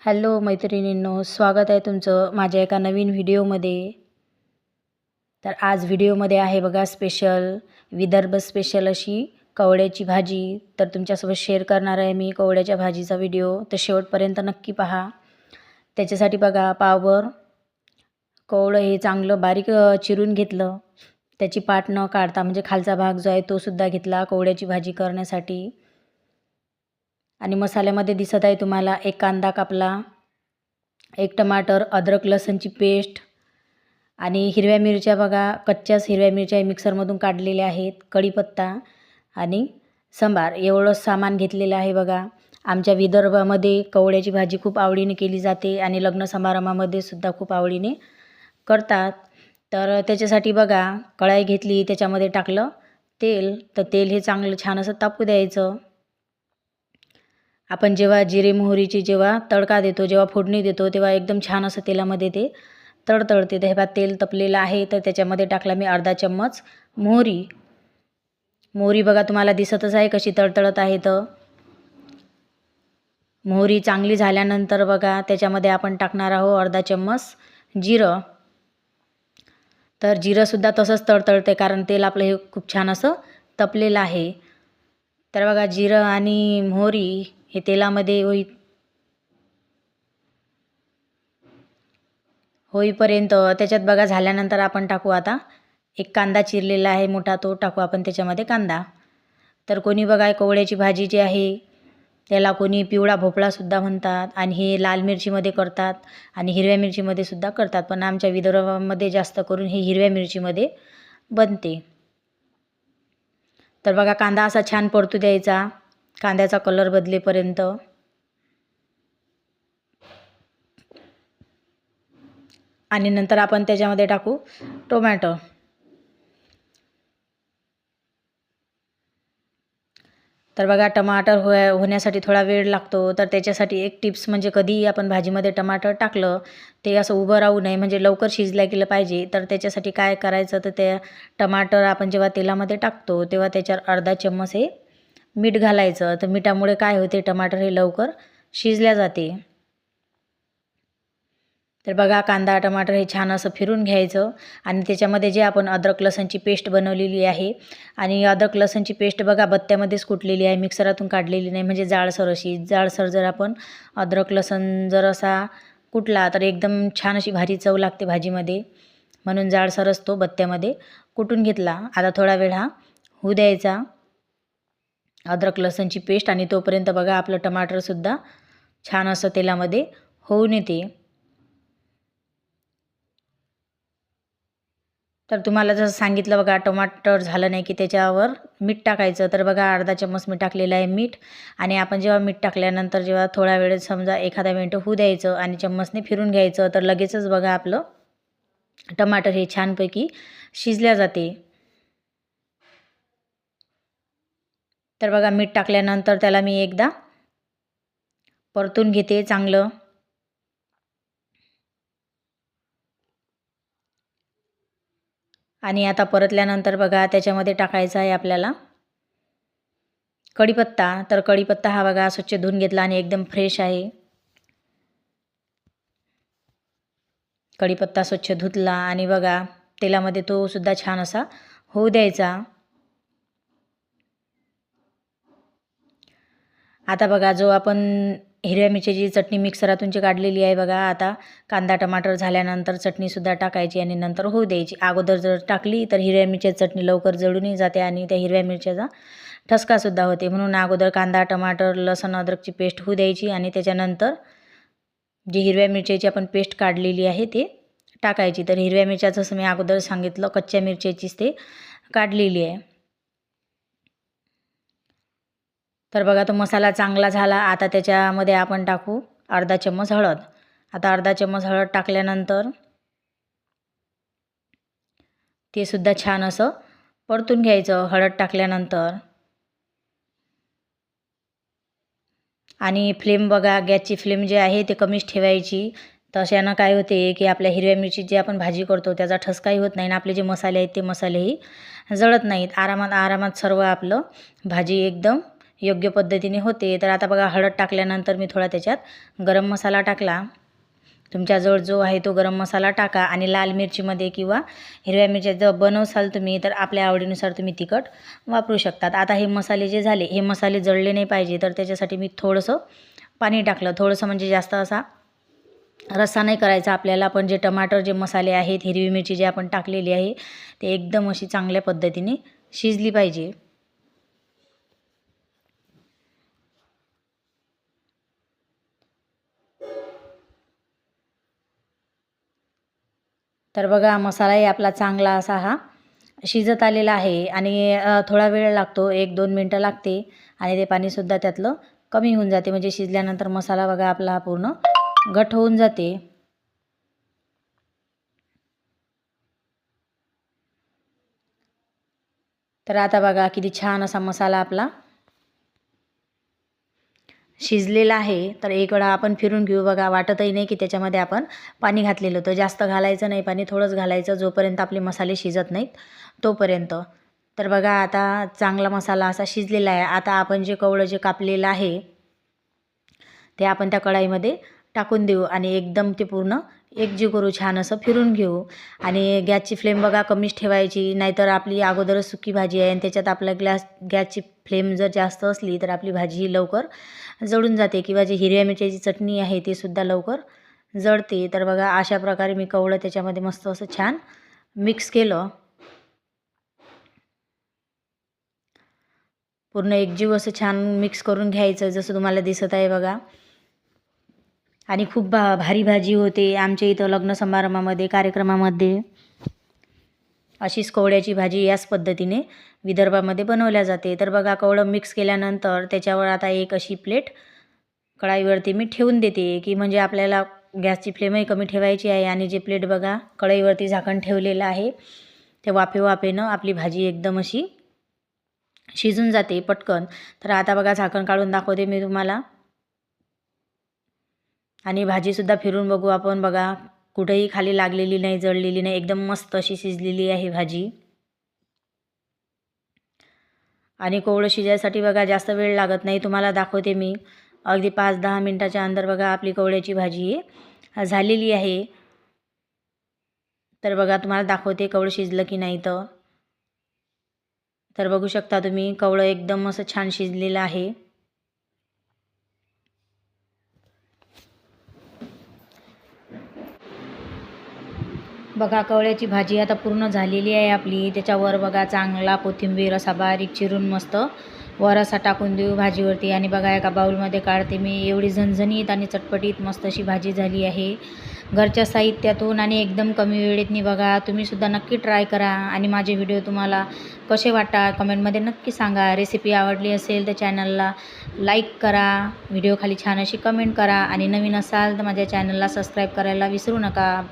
Hello मैत्रिणींनो, स्वागत आहे तुमचं माझ्या एका नवीन व्हिडिओमध्ये. तर आज व्हिडिओमध्ये आहे बघा स्पेशल विदर्भ स्पेशल अशी कवड्याची भाजी. तर तुमच्यासोबत शेअर करणार आहे मी कवड्याच्या भाजीचा व्हिडिओ. तर शेवटपर्यंत नक्की पहा. त्याच्यासाठी बघा पावभर कवडं हे चांगलं बारीक चिरून घेतलं. त्याची पाट न काढता म्हणजे खालचा भाग जो आहे तो सुद्धा घेतला कवड्याची भाजी करण्यासाठी. आणि मसाल्यामध्ये दिसत आहे तुम्हाला एक कांदा कापला, एक टमाटर, अद्रक लसणची पेस्ट आणि हिरव्या मिरच्या बघा कच्च्याच हिरव्या मिरच्या मिक्सरमधून काढलेल्या आहेत, कढीपत्ता आणि सांबार एवढं सामान घेतलेलं आहे बघा. आमच्या विदर्भामध्ये कवड्याची भाजी खूप आवडीने केली जाते आणि लग्न समारंभामध्ये सुद्धा खूप आवडीने करतात. तर त्याच्यासाठी बघा कढाई घेतली, त्याच्यामध्ये टाकलं तेल. तर तेल हे चांगलं छान असं तापू द्यायचं. आपण जेव्हा जिरे मोहरीची जेव्हा तडका देतो, जेव्हा फोडणी देतो, तेव्हा एकदम छान असं तेलामध्ये ते तडतडते. तर हे बघा तेल तपलेलं आहे. तर त्याच्यामध्ये टाकला मी अर्धा चम्मच मोहरी. मोहरी बघा तुम्हाला दिसतच आहे कशी तडतडत आहे. तर मोहरी चांगली झाल्यानंतर बघा त्याच्यामध्ये आपण टाकणार आहोत अर्धा चम्मच जिरं. तर जिरंसुद्धा तसंच तडतडते कारण तेल आपलं हे खूप छान असं तपलेलं आहे. तर बघा जिरं आणि मोहरी हे तेलामध्ये होईपर्यंत त्याच्यात बघा झाल्यानंतर आपण टाकू आता एक कांदा चिरलेला आहे मोठा, तो टाकू आपण त्याच्यामध्ये कांदा. तर कोणी बघा कवड्याची भाजी जी आहे त्याला कोणी पिवळा भोपळासुद्धा म्हणतात आणि हे लाल मिरचीमध्ये करतात आणि हिरव्या मिरचीमध्ये सुद्धा करतात. पण आमच्या विदर्भामध्ये जास्त करून हे हिरव्या मिरचीमध्ये बनते. तर बघा कांदा असा छान परतू द्यायचा, कांद्याचा कलर बदलेपर्यंत. आणि नंतर आपण त्याच्यामध्ये टाकू टोमॅटो. तर बघा टमाटर होण्यासाठी थोडा वेळ लागतो. तर त्याच्यासाठी एक टिप्स म्हणजे कधीही आपण भाजीमध्ये टमाटर टाकलं ते असं उभं राहू नये, म्हणजे लवकर शिजल्या गेलं पाहिजे. तर त्याच्यासाठी काय करायचं, तर ते टमाटर आपण जेव्हा तेलामध्ये टाकतो तेव्हा त्याच्यावर अर्धा चम्मच हे मीठ घालायचं. तर मिठामुळे काय होते, टमाटर हे लवकर शिजल्या जाते. तर बघा कांदा टमाटर हे छान असं फिरून घ्यायचं आणि त्याच्यामध्ये जे आपण अद्रक लसणची पेस्ट बनवलेली आहे आणि अद्रक लसणची पेस्ट बघा बत्त्यामध्येच कुटलेली आहे, मिक्सरातून काढलेली नाही, म्हणजे जाडसर अशी. जाडसर जर आपण अद्रक लसण जर असा कुटला तर एकदम छान अशी भारी चव लागते भाजीमध्ये, म्हणून जाडसरच तो बत्त्यामध्ये कुटून घेतला. आता थोडा वेळ हा होऊ द्यायचा अद्रक लसणची पेस्ट आणि तोपर्यंत बघा आपलं टमाटरसुद्धा छान असं तेलामध्ये होऊन येते. तर तुम्हाला जसं सांगितलं बघा टमाटर झालं नाही की त्याच्यावर मीठ टाकायचं. तर बघा अर्धा चम्मच मी टाकलेलं आहे मीठ. आणि आपण जेव्हा मीठ टाकल्यानंतर जेव्हा थोडा वेळ समजा एखादा मिनिट होऊ द्यायचं आणि चम्मचने फिरून घ्यायचं, तर लगेचच बघा आपलं टमाटर हे छानपैकी शिजल्या जाते. तर बघा मीठ टाकल्यानंतर त्याला मी एकदा परतून घेते चांगलं. आणि आता परतल्यानंतर बघा त्याच्यामध्ये टाकायचा आहे आपल्याला कढीपत्ता. तर कढीपत्ता हा बघा स्वच्छ धुवून घेतला आणि एकदम फ्रेश आहे. कढीपत्ता स्वच्छ धुतला आणि बघा तेलामध्ये तो सुद्धा छान असा होऊ द्यायचा. आता बघा जो आपण हिरव्या मिरचीची चटणी मिक्सरातून जी काढलेली आहे बघा, आता कांदा टमाटर झाल्यानंतर चटणीसुद्धा टाकायची आणि नंतर होऊ द्यायची. अगोदर जर टाकली तर हिरव्या मिरच्याची चटणी लवकर जळूनही जाते आणि त्या हिरव्या मिरच्याचा ठसकासुद्धा होते. म्हणून अगोदर कांदा टमाटर लसूण अद्रकची पेस्ट होऊ द्यायची आणि त्याच्यानंतर जी हिरव्या मिरच्याची आपण पेस्ट काढलेली आहे ते टाकायची. तर हिरव्या मिरच्या जसं मी अगोदर सांगितलं कच्च्या मिरच्याचीच ते काढलेली आहे. तर बघा तो मसाला चांगला झाला. आता त्याच्यामध्ये आपण टाकू अर्धा चम्मच हळद. आता अर्धा चम्मच हळद टाकल्यानंतर ते सुद्धा छान असं परतून घ्यायचं हळद टाकल्यानंतर. आणि फ्लेम बघा गॅसची फ्लेम जी आहे ते कमीच ठेवायची. तशानं काय होते की आपल्या हिरव्या मिरची जी आपण भाजी करतो त्याचा ठसकाही होत नाही आणि आपले जे मसाले आहेत ते मसालेही जळत नाहीत. आरामात आरामात सर्व आपलं भाजी एकदम योग्य पद्धतीने होते. तर आता बघा हळद टाकल्यानंतर मी थोडा त्याच्यात गरम मसाला टाकला. तुमच्याजवळ जो आहे तो गरम मसाला टाका आणि लाल मिरचीमध्ये किंवा हिरव्या मिरच्या जर बनवसाल तुम्ही तर आपल्या आवडीनुसार तुम्ही तिखट वापरू शकतात. आता हे मसाले जे झाले हे मसाले जळले नाही पाहिजे तर त्याच्यासाठी मी थोडंसं पाणी टाकलं. थोडंसं म्हणजे जास्त असा रस्सा नाही करायचा आपल्याला, पण जे टमाटर जे मसाले आहेत हिरवी मिरची जे आपण टाकलेली आहे ते एकदम अशी चांगल्या पद्धतीने शिजली पाहिजे. तर बघा मसालाही आपला चांगला असा हा शिजत आलेला आहे आणि थोडा वेळ लागतो, 1-2 मिनटं लागते आणि ते पाणीसुद्धा त्यातलं कमी होऊन जाते. म्हणजे शिजल्यानंतर मसाला बघा आपला पूर्ण घट्ट होऊन जाते. तर आता बघा किती छान असा मसाला आपला शिजलेला आहे. तर एक वेळा आपण फिरून घेऊ. बघा वाटतही नाही की त्याच्यामध्ये आपण पाणी घातलेलं होतं. जास्त घालायचं नाही पाणी, थोडंच घालायचं जोपर्यंत आपले मसाले शिजत नाहीत तोपर्यंत. तर बघा आता चांगला मसाला असा शिजलेला आहे. आता आपण जे कवळं जे कापलेलं आहे ते आपण त्या कढाईमध्ये टाकून देऊ आणि एकदम ते पूर्ण एकजीव करू, छान असं फिरून घेऊ. आणि गॅसची फ्लेम बघा कमीच ठेवायची, नाहीतर आपली अगोदरच सुकी भाजी आहे आणि त्याच्यात आपला गॅसची फ्लेम जर जास्त असली तर आपली भाजी ही लवकर जळून जाते किंवा जी हिरव्या मिरच्याची चटणी आहे ती सुद्धा लवकर जळते. तर बघा अशा प्रकारे मी कवळं त्याच्यामध्ये मस्त असं छान मिक्स केलं. पूर्ण एकजीव असं छान मिक्स करून घ्यायचं जसं तुम्हाला दिसत आहे बघा. आणि खूप भारी भाजी होते. आमच्या इथं लग्न समारंभामध्ये कार्यक्रमामध्ये अशीच कवळ्याची भाजी याच पद्धतीने विदर्भामध्ये बनवल्या जाते. तर बघा कवळं मिक्स केल्यानंतर त्याच्यावर आता एक अशी प्लेट कढाईवरती मी ठेवून देते की म्हणजे आपल्याला गॅसची फ्लेमही कमी ठेवायची आहे. आणि जे प्लेट बघा कढईवरती झाकण ठेवलेलं आहे ते वाफेनं आपली भाजी एकदम अशी शिजून जाते पटकन. तर आता बघा झाकण काढून दाखवते मी तुम्हाला आणि भाजीसुद्धा फिरून बघू आपण. बघा कुठेही खाली लागलेली नाही, जळलेली नाही, एकदम मस्त अशी शिजलेली आहे भाजी. आणि कोवळं शिजायसाठी बघा जास्त वेळ लागत नाही, तुम्हाला दाखवते मी. अगदी 5-10 मिनटाच्या अंदर बघा आपली कवळ्याची भाजी झालेली आहे. तर बघा तुम्हाला दाखवते कवळं शिजलं की नाही. तर बघू शकता तुम्ही कवळं एकदम असं छान शिजलेलं आहे. बघा कवळ्याची भाजी आता पूर्ण झालेली आहे आपली. त्याच्यावर बघा चांगला कोथिंबीर असा बारीक चिरून मस्त वर असा टाकून देऊ भाजीवरती. आणि बघा एका बाउलमध्ये काढते मी. एवढी झणझणीत आणि चटपटीत मस्त अशी भाजी झाली आहे घरच्या साहित्यातून आणि एकदम कमी वेळेतनी. बघा तुम्हीसुद्धा नक्की ट्राय करा आणि माझे व्हिडिओ तुम्हाला कसे वाटतात कमेंटमध्ये नक्की सांगा. रेसिपी आवडली असेल तर चॅनलला लाईक करा, व्हिडिओ खाली छान अशी कमेंट करा आणि नवीन असाल तर माझ्या चॅनलला सबस्क्राईब करायला विसरू नका.